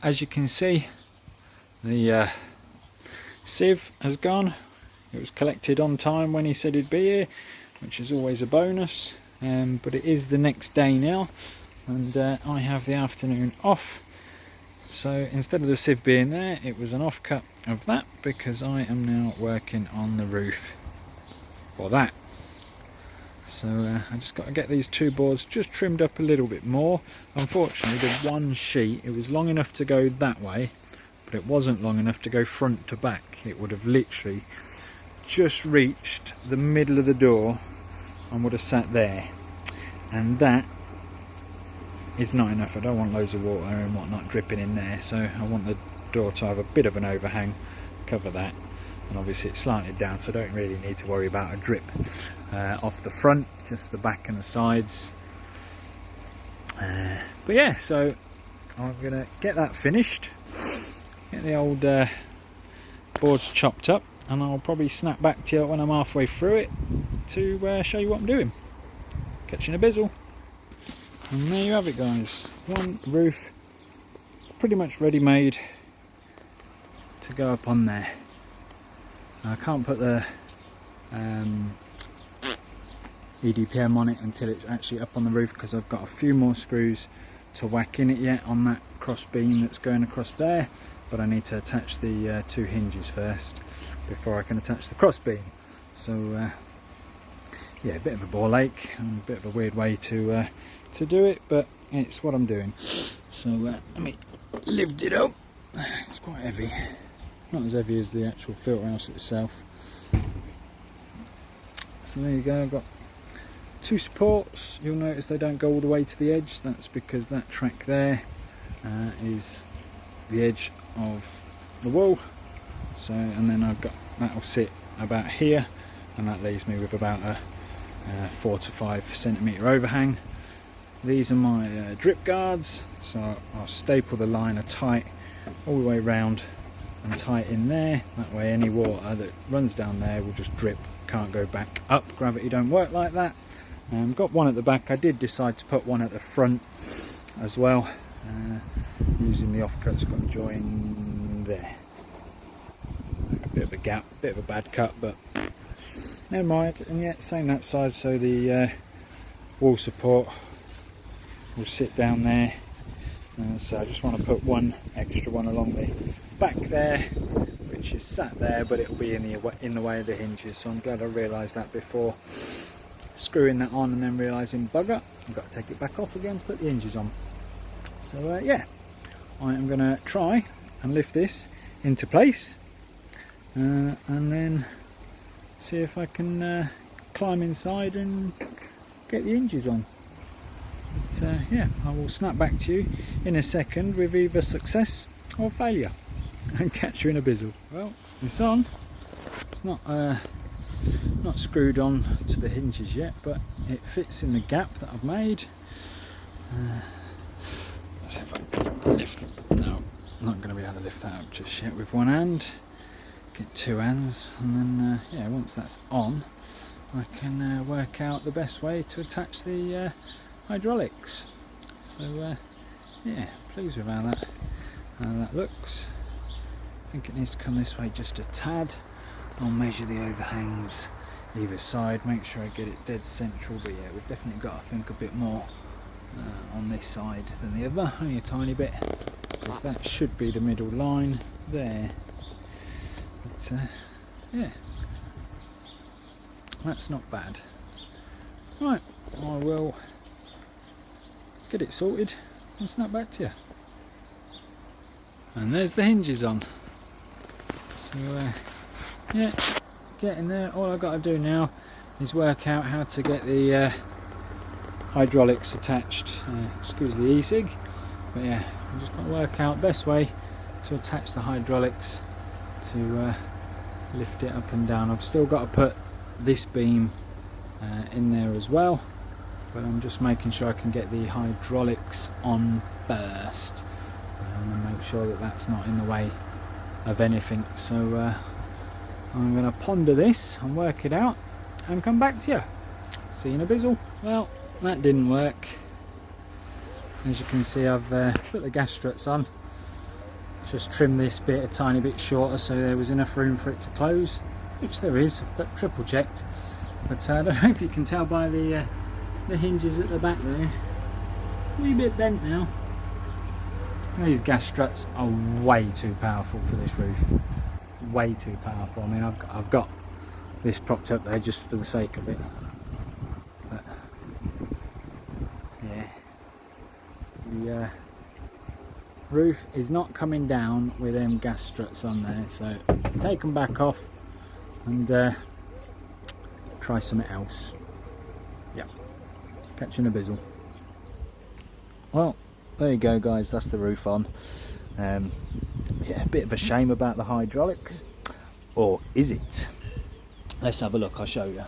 as you can see, the sieve has gone. It was collected on time when he said he'd be here, which is always a bonus. But it is the next day now, and I have the afternoon off. So instead of the sieve being there, it was an offcut of that, because I am now working on the roof for that. So I just got to get these two boards just trimmed up a little bit more. Unfortunately, the one sheet, it was long enough to go that way, but it wasn't long enough to go front to back. It would have literally just reached the middle of the door and would have sat there, and that is not enough. I don't want loads of water and whatnot dripping in there, so I want the door to have a bit of an overhang, cover that, and obviously it's slanted down, so I don't really need to worry about a drip off the front, just the back and the sides. But yeah, so I'm gonna get that finished, get the old boards chopped up, and I'll probably snap back to you when I'm halfway through it to show you what I'm doing. Catch you in a bizzle. And there you have it, guys. One roof pretty much ready made to go up on there. Now, I can't put the EDPM on it until it's actually up on the roof, because I've got a few more screws to whack in it yet on that cross beam that's going across there, but I need to attach the two hinges first before I can attach the cross beam. So yeah, a bit of a ball ache and a bit of a weird way to do it, but it's what I'm doing. So let me lift it up. It's quite heavy, not as heavy as the actual filter house itself. So there you go, I've got two supports. You'll notice they don't go all the way to the edge. That's because that track there is the edge of the wall. So, and then I've got that'll sit about here, and that leaves me with about a 4 to 5 centimetre overhang. These are my drip guards, so I'll staple the liner tight all the way around and tight in there. That way any water that runs down there will just drip, can't go back up. Gravity don't work like that. Got one at the back. I did decide to put one at the front as well, using the offcuts. Got a join there. Bit of a gap, bit of a bad cut, but never mind. And yet, same that side, so the wall support will sit down there. So I just want to put one extra one along the back there, which is sat there, but it'll be in the way of the hinges. So I'm glad I realised that before screwing that on, and then realising, bugger, I've got to take it back off again to put the hinges on. So yeah, I am going to try and lift this into place, and then see if I can climb inside and get the hinges on. But yeah, I will snap back to you in a second with either success or failure, and catch you in a bizzle. Well, it's on. It's not screwed on to the hinges yet, but it fits in the gap that I've made. Let's see if I can lift it. No, I'm not going to be able to lift that up just yet with one hand. Get two hands, and then yeah, once that's on, I can work out the best way to attach the hydraulics. So yeah, pleased with how that looks. I think it needs to come this way just a tad. I'll measure the overhangs either side, make sure I get it dead central, but yeah, we've definitely got, I think, a bit more on this side than the other, only a tiny bit, because that should be the middle line there. But yeah, that's not bad. Right, I will get it sorted and snap back to you. And there's the hinges on. So yeah, getting there. All I've got to do now is work out how to get the hydraulics attached. Excuse the e-cig, but yeah, I'm just going to work out best way to attach the hydraulics to lift it up and down. I've still got to put this beam in there as well, but I'm just making sure I can get the hydraulics on first and make sure that that's not in the way of anything. So I'm going to ponder this and work it out and come back to you. See you in a bizzle. Well, that didn't work. As you can see, I've put the gas struts on just trim this bit a tiny bit shorter so there was enough room for it to close, which there is, but triple checked. But I don't know if you can tell by the hinges at the back there, a wee bit bent now. These gas struts are way too powerful for this roof, way too powerful. I mean, I've got this propped up there just for the sake of it, but yeah, the roof is not coming down with them gas struts on there, so take them back off and try something else. Yeah, catching a bizzle. Well, there you go guys, that's the roof on. Yeah, a bit of a shame about the hydraulics, or is it? Let's have a look, I'll show you.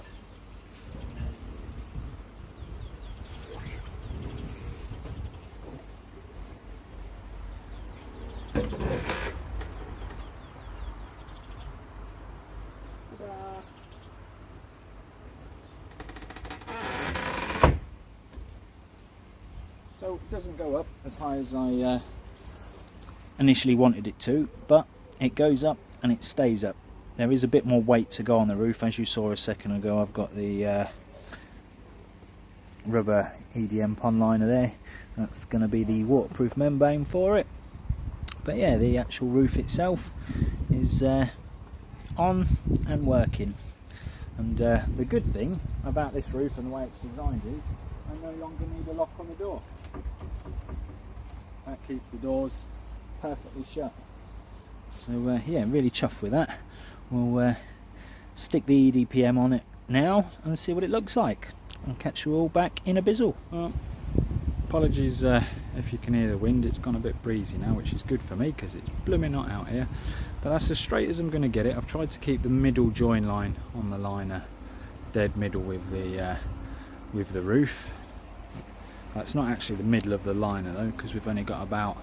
So it doesn't go up as high as I initially wanted it to, but it goes up and it stays up. There is a bit more weight to go on the roof, as you saw a second ago. I've got the rubber EDM pond liner there. That's going to be the waterproof membrane for it. But yeah, the actual roof itself is on and working. And the good thing about this roof and the way it's designed is I no longer need a lock on the door. That keeps the doors perfectly shut. So yeah, really chuffed with that. We'll stick the EDPM on it now and see what it looks like. I'll catch you all back in a bizzle. Well, apologies if you can hear the wind. It's gone a bit breezy now, which is good for me because it's blooming hot out here. But that's as straight as I'm going to get it. I've tried to keep the middle join line on the liner dead middle with the roof. That's not actually the middle of the liner though, because we've only got about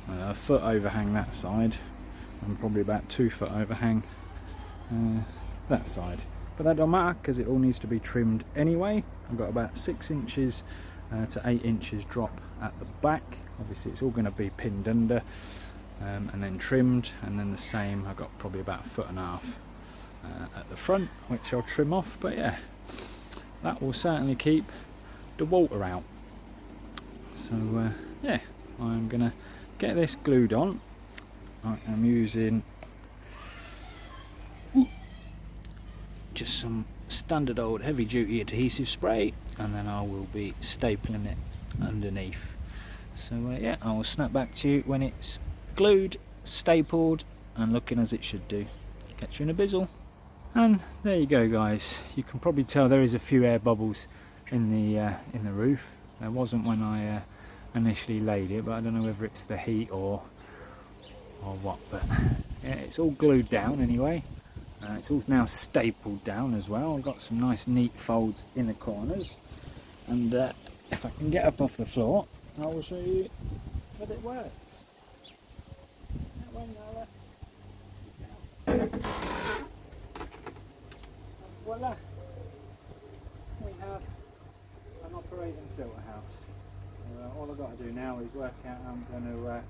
a foot overhang that side and probably about 2 foot overhang that side. But that don't matter because it all needs to be trimmed anyway. I've got about 6 inches to 8 inches drop at the back. Obviously it's all going to be pinned under and then trimmed, and then the same, I've got probably about 1.5 feet at the front, which I'll trim off. But yeah, that will certainly keep the water out. So yeah, I'm gonna get this glued on. I am using just some standard old heavy duty adhesive spray, and then I will be stapling it underneath. So yeah, I will snap back to you when it's glued, stapled and looking as it should do. Catch you in a bizzle. And there you go guys, you can probably tell there is a few air bubbles in the roof. There wasn't when I initially laid it, but I don't know whether it's the heat or what. But yeah, it's all glued down anyway. It's all now stapled down as well. I've got some nice neat folds in the corners, and if I can get up off the floor, I will show you that it works. That way, Nala. Voila! We have an operating filter house. So, all I've got to do now is work out how I'm going to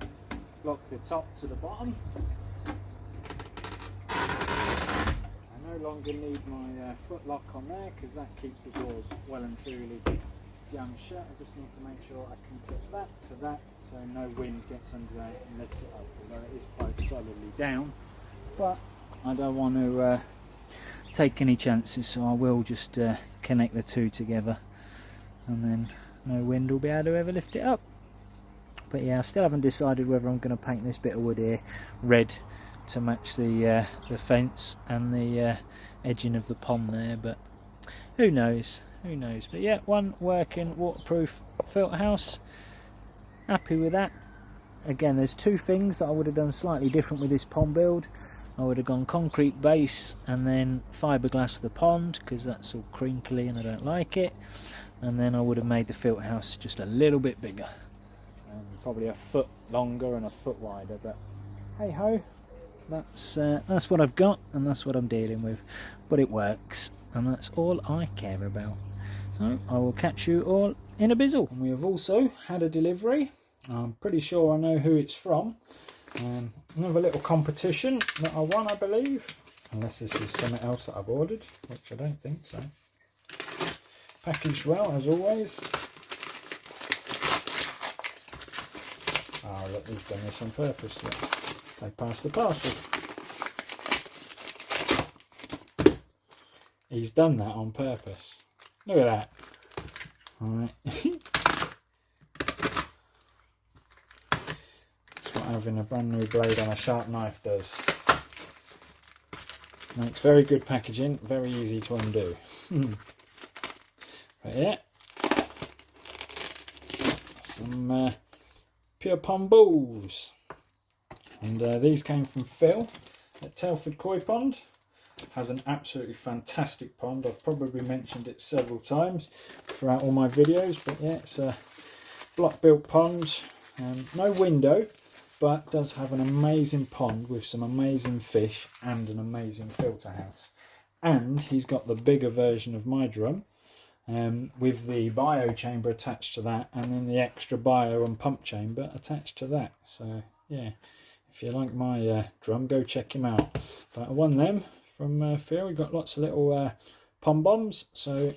lock the top to the bottom. I no longer need my foot lock on there because that keeps the doors well and truly jammed shut. I just need to make sure I can clip that to that so no wind gets under there and lifts it up, although it is quite solidly down. But I don't want to take any chances, so I will just connect the two together, and then no wind will be able to ever lift it up. But yeah, I still haven't decided whether I'm going to paint this bit of wood here red to match the fence and the edging of the pond there, but who knows, who knows. But yeah, one working waterproof filter house, happy with that. Again, there's two things that I would have done slightly different with this pond build. I would have gone concrete base and then fiberglass the pond, because that's all crinkly and I don't like it. And then I would have made the filter house just a little bit bigger, probably a foot longer and a foot wider. But hey ho, that's what I've got and that's what I'm dealing with. But it works, and that's all I care about. So I will catch you all in a bizzle. And we have also had a delivery. I'm pretty sure I know who it's from. Another little competition that I won, I believe, unless this is something else that I've ordered, which I don't think so. Packaged well, as always. Oh look, he's done this on purpose. Look. They passed the parcel. He's done that on purpose. Look at that. Alright. That's what having a brand new blade on a sharp knife does. Makes very good packaging, very easy to undo. But yeah, some pure pond balls. And these came from Phil at Telford Koi Pond. Has an absolutely fantastic pond. I've probably mentioned it several times throughout all my videos, but yeah, it's a block built pond. No window, but does have an amazing pond with some amazing fish and an amazing filter house. And he's got the bigger version of my drum with the bio chamber attached to that, and then the extra bio and pump chamber attached to that. So yeah, if you like my drum, go check him out. But I won them from Phil. We got lots of little pom bombs, so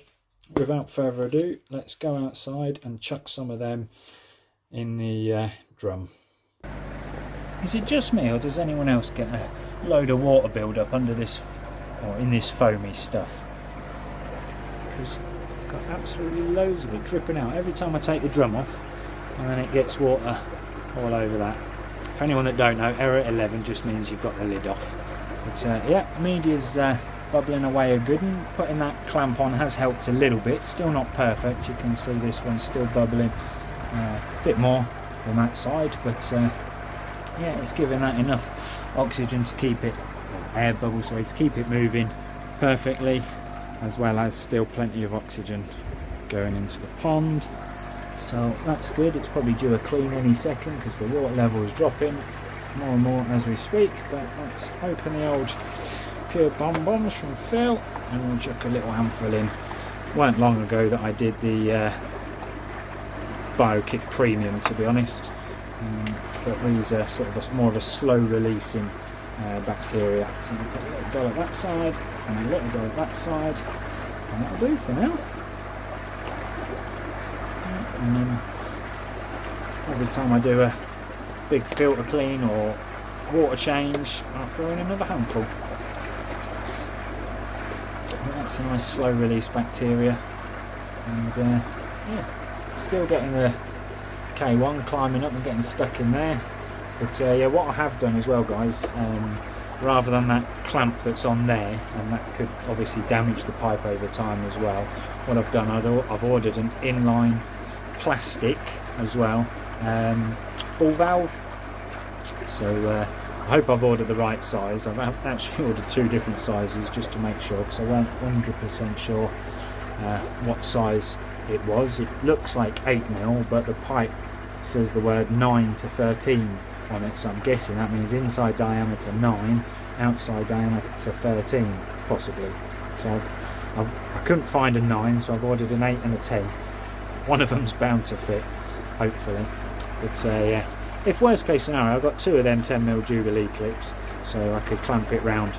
without further ado, let's go outside and chuck some of them in the drum. Is it just me, or does anyone else get a load of water build up under this, or in this foamy stuff? Because I've got absolutely loads of it dripping out every time I take the drum off, and then it gets water all over that. For anyone that don't know, error 11 just means you've got the lid off. But yeah, media's bubbling away a good one. Putting that clamp on has helped a little bit. Still not perfect. You can see this one's still bubbling a bit more on that side, but yeah, it's giving that enough oxygen to keep it, air bubbles, sorry, to keep it moving perfectly, as well as still plenty of oxygen going into the pond. So that's good. It's probably due a clean any second because the water level is dropping more and more as we speak. But let's open the old pure bonbons from Phil and we'll chuck a little handful in. It weren't long ago that I did the BioKick Premium, to be honest, but these are sort of more of a slow releasing bacteria. So we'll put a little doll at that side and a little doll at that side, and that'll do for now. And then every time I do a big filter clean or water change, I'll throw in another handful. But that's a nice slow release bacteria, and yeah, still getting the K1 climbing up and getting stuck in there. But yeah, what I have done as well, guys, rather than that clamp that's on there, and that could obviously damage the pipe over time as well, what I've done, I've ordered an inline plastic as well ball valve. So I hope I've ordered the right size. I've actually ordered two different sizes just to make sure, because I weren't 100% sure what size it was. It looks like 8mm, but the pipe says the word 9 to 13 on it, so I'm guessing that means inside diameter 9, outside diameter 13 possibly. So I couldn't find a 9, so I've ordered an 8 and a 10. One of them's bound to fit, hopefully. But yeah, if worst case scenario, I've got two of them 10mm Jubilee clips, so I could clamp it round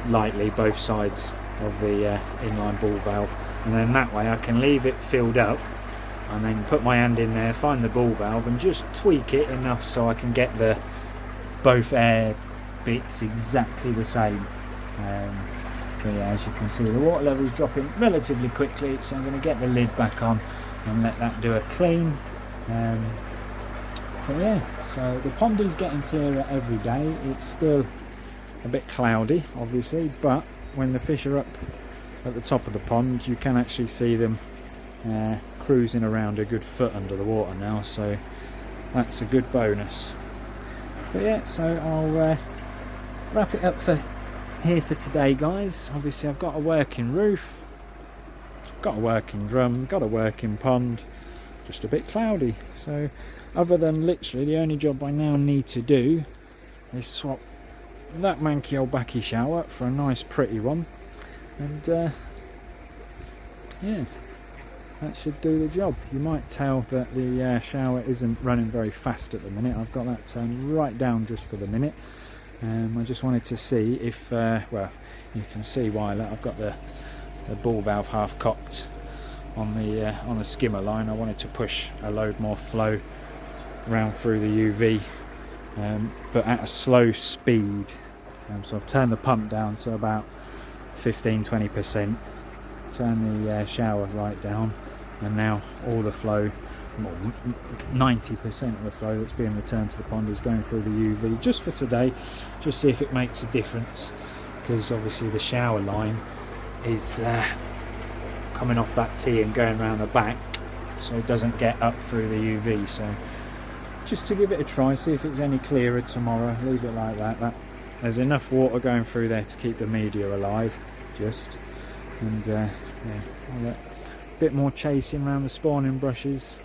lightly both sides of the inline ball valve, and then that way I can leave it filled up and then put my hand in there, find the ball valve and just tweak it enough so I can get the both air bits exactly the same. But yeah, as you can see, the water level is dropping relatively quickly, so I'm going to get the lid back on and let that do a clean. But yeah, so the pond is getting clearer every day. It's still a bit cloudy, obviously, but when the fish are up at the top of the pond, you can actually see them cruising around a good foot under the water now, so that's a good bonus. But yeah, so I'll wrap it up for here for today, guys. Obviously I've got a working roof, got a working drum, got a working pond, just a bit cloudy. So other than literally the only job I now need to do is swap that manky old backy shower for a nice pretty one, and yeah, that should do the job. You might tell that the shower isn't running very fast at the minute. I've got that turned right down just for the minute. I just wanted to see if, well, you can see why I've got the ball valve half cocked on the skimmer line. I wanted to push a load more flow round through the UV, but at a slow speed. So I've turned the pump down to about 15-20%, turn the shower right down, and now all the flow, 90% of the flow that's being returned to the pond is going through the UV just for today, just see if it makes a difference, because obviously the shower line is coming off that tee and going around the back, so it doesn't get up through the UV. So just to give it a try, see if it's any clearer tomorrow. Leave it like that. There's enough water going through there to keep the media alive, and yeah, a bit more chasing around the spawning brushes.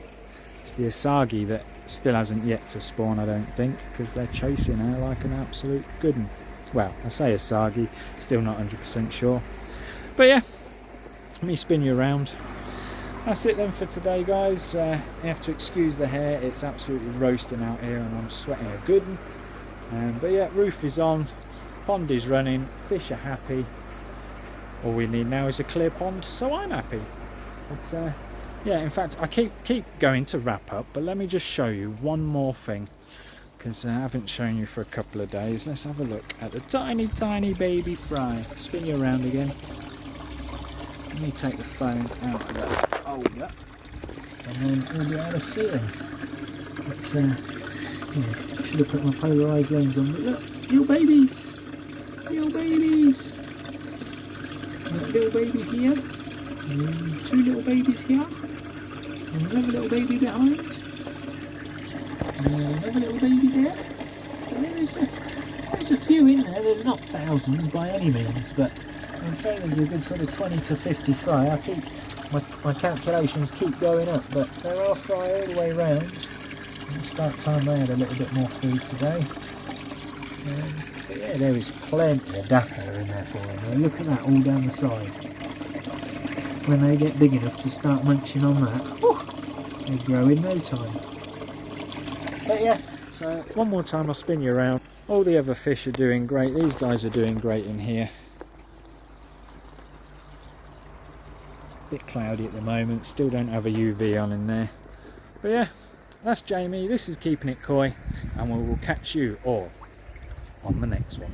It's the Asagi that still hasn't yet to spawn, I don't think, because they're chasing her like an absolute good one. Well, I say Asagi, still not 100% sure. But yeah, let me spin you around. That's it then for today, guys. You have to excuse the hair, it's absolutely roasting out here and I'm sweating a good one. But yeah, roof is on, pond is running, fish are happy. All we need now is a clear pond, so I'm happy. But yeah, in fact, I keep going to wrap up, but let me just show you one more thing, because I haven't shown you for a couple of days. Let's have a look at the tiny baby fry. Spin you around again. Let me take the phone out of that holder, and then we'll be able to see them. But yeah, should have put my polarised lens on. But look, little babies, little babies. Little baby here, and two little babies here, and another little baby behind, and another little baby there. So there's a few in there. There's not thousands by any means, but I'd say there's a good sort of 20 to 50 fry. I keep my calculations keep going up, but there are fry all the way round. It's about time they had a little bit more food today. But yeah, there is plenty of daffodil in there for them. Look at that all down the side. When they get big enough to start munching on that, they grow in no time. But yeah, so one more time I'll spin you around. All the other fish are doing great. These guys are doing great in here. Bit cloudy at the moment, still don't have a UV on in there. But yeah, that's Jamie, this is Keeping It Koi, and we will catch you all on the next one.